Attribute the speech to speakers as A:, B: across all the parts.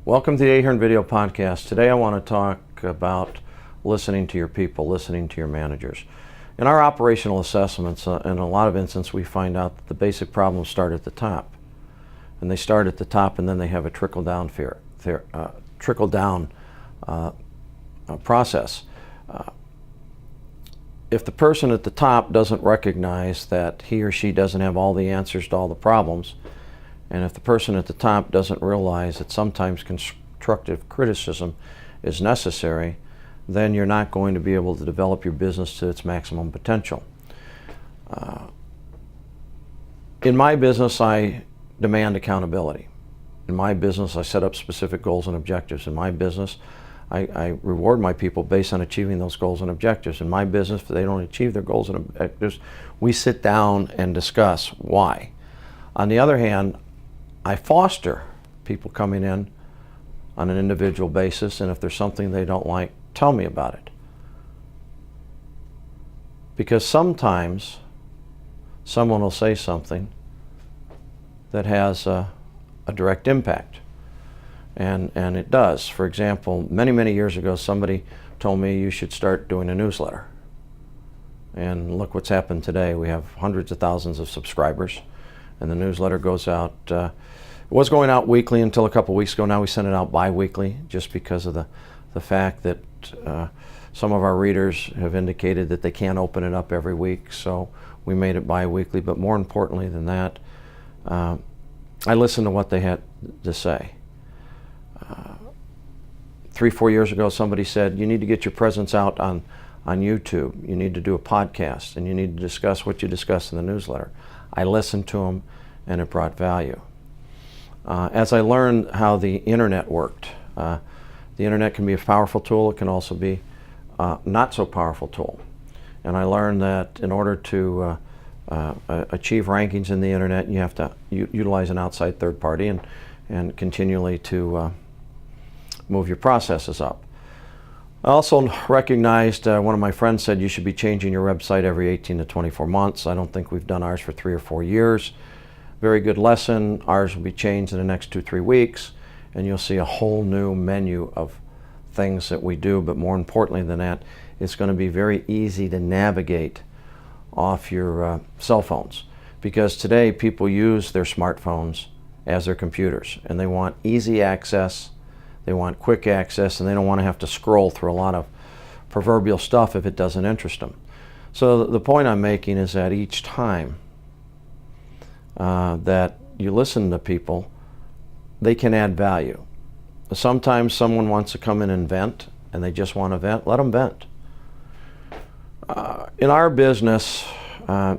A: Welcome to the Ahern Video Podcast. Today I want to talk about listening to your people, listening to your managers. In our operational assessments, in a lot of instances, we find out that the basic problems start at the top. And they start at the top and then they have a trickle-down process. If the person at the top doesn't recognize that he or she doesn't have all the answers to all the problems, and if the person at the top doesn't realize that sometimes constructive criticism is necessary, then you're not going to be able to develop your business to its maximum potential. In my business, I demand accountability. In my business, I set up specific goals and objectives. In my business, I reward my people based on achieving those goals and objectives. In my business, if they don't achieve their goals and objectives, we sit down and discuss why. On the other hand, I foster people coming in on an individual basis, and if there's something they don't like, tell me about it. Because sometimes someone will say something that has a direct impact, and it does. For example, many years ago, somebody told me you should start doing a newsletter. And look what's happened today. We have hundreds of thousands of subscribers, and the newsletter goes out. It was going out weekly until a couple weeks ago. Now we send it out bi-weekly just because of the fact that some of our readers have indicated that they can't open it up every week, so we made it bi-weekly. But more importantly than that, I listened to what they had to say. 3-4 years ago, somebody said, you need to get your presence out on YouTube. You need to do a podcast, and you need to discuss what you discuss in the newsletter. I listened to them, and it brought value. As I learned how the internet worked, the internet can be a powerful tool. It can also be not so powerful tool. And I learned that in order to achieve rankings in the internet, you have to utilize an outside third party and continually to move your processes up. I also recognized, one of my friends said you should be changing your website every 18 to 24 months. I don't think we've done ours for 3 or 4 years. Very good lesson. Ours will be changed in the next 2-3 weeks, and you'll see a whole new menu of things that we do. But more importantly than that, it's going to be very easy to navigate off your cell phones, because today people use their smartphones as their computers, and they want easy access, they want quick access, and they don't want to have to scroll through a lot of proverbial stuff if it doesn't interest them. So the point I'm making is that each time that you listen to people, they can add value. Sometimes someone wants to come in and vent, and they just want to vent. Let them vent. In our business, I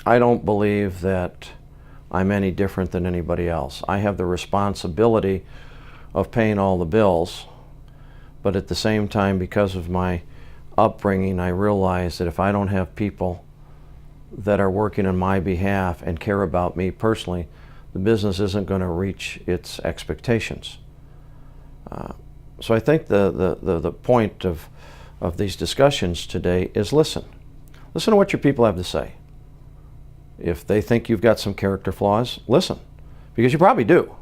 A: don't believe that I'm any different than anybody else. I have the responsibility of paying all the bills, but at the same time, because of my upbringing, I realize that if I don't have people that are working on my behalf and care about me personally, the business isn't going to reach its expectations. So I think the point of these discussions today is listen. Listen to what your people have to say. If they think you've got some character flaws, listen, because you probably do.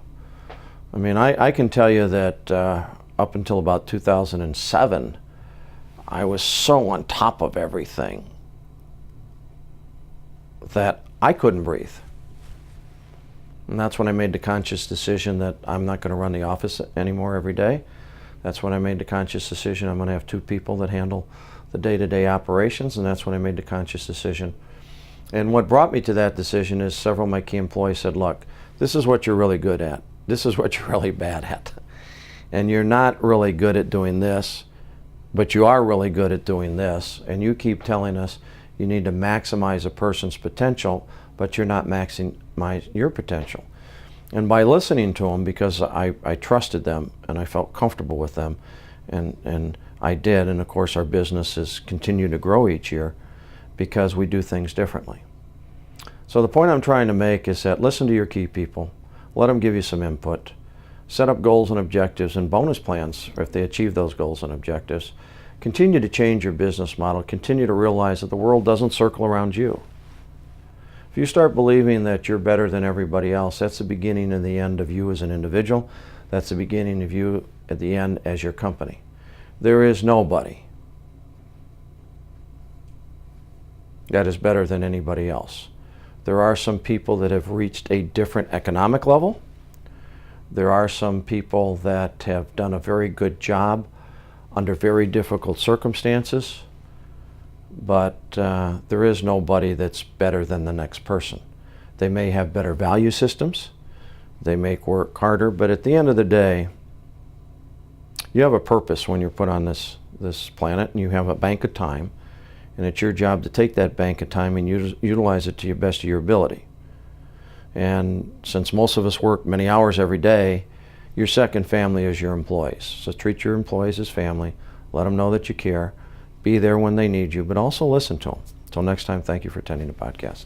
A: I mean, I can tell you that up until about 2007, I was so on top of everything that I couldn't breathe. And that's when I made the conscious decision that I'm not going to run the office anymore every day. That's when I made the conscious decision I'm going to have 2 people that handle the day-to-day operations, and that's when I made the conscious decision. And what brought me to that decision is several of my key employees said, look, this is what you're really good at. This is what you're really bad at. And you're not really good at doing this, but you are really good at doing this. And you keep telling us you need to maximize a person's potential, but you're not maximizing your potential. And by listening to them, because I trusted them and I felt comfortable with them, and I did, and of course our business has continued to grow each year because we do things differently. So the point I'm trying to make is that listen to your key people, let them give you some input, set up goals and objectives and bonus plans if they achieve those goals and objectives. Continue to change your business model. Continue to realize that the world doesn't circle around you. If you start believing that you're better than everybody else, that's the beginning and the end of you as an individual. That's the beginning of you at the end as your company. There is nobody that is better than anybody else. There are some people that have reached a different economic level. There are some people that have done a very good job under very difficult circumstances, but there is nobody that's better than the next person. They may have better value systems, they may work harder, but at the end of the day, you have a purpose when you're put on this planet, and you have a bank of time, and it's your job to take that bank of time and utilize it to the best of your ability. And since most of us work many hours every day, your second family is your employees. So treat your employees as family, let them know that you care, be there when they need you, but also listen to them. Until next time, thank you for attending the podcast.